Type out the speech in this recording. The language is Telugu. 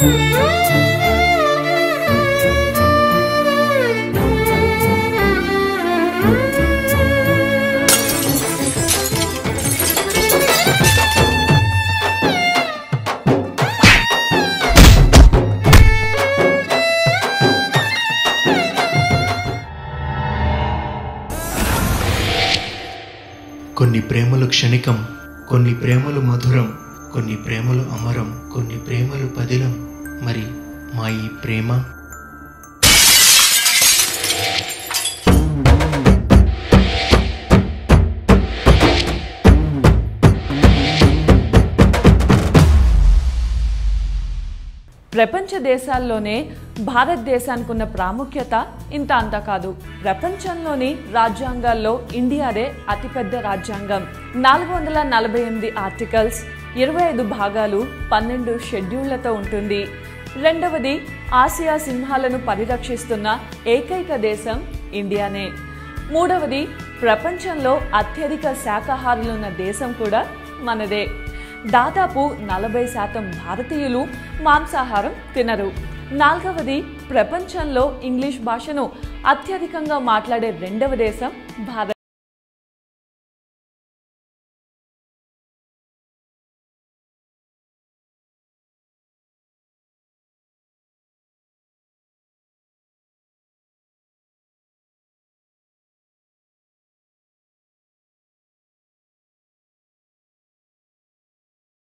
కొన్ని ప్రేమలు క్షణికం, కొన్ని ప్రేమలు మధురం, కొన్ని ప్రేమలు అమరం, కొన్ని ప్రేమలు పదిలం. మరి మా ఈ ప్రేమ ప్రపంచ దేశాల్లోనే భారతదేశానికి ఉన్న ప్రాముఖ్యత ఇంత అంతా కాదు. ప్రపంచంలోని రాజ్యాంగాల్లో ఇండియాదే అతిపెద్ద రాజ్యాంగం. 448 ఆర్టికల్స్, 25 భాగాలు, 12 షెడ్యూళ్లతో ఉంటుంది. రెండవది, ఆసియా సింహాలను పరిరక్షిస్తున్న ఏకైక దేశం ఇండియానే. మూడవది, ప్రపంచంలో అత్యధిక శాకాహారులున్న దేశం కూడా మనదే. దాదాపు 40% భారతీయులు మాంసాహారం తినరు. నాలుగవది, ప్రపంచంలో ఇంగ్లీష్ భాషను అత్యధికంగా మాట్లాడే రెండవ దేశం భారత్.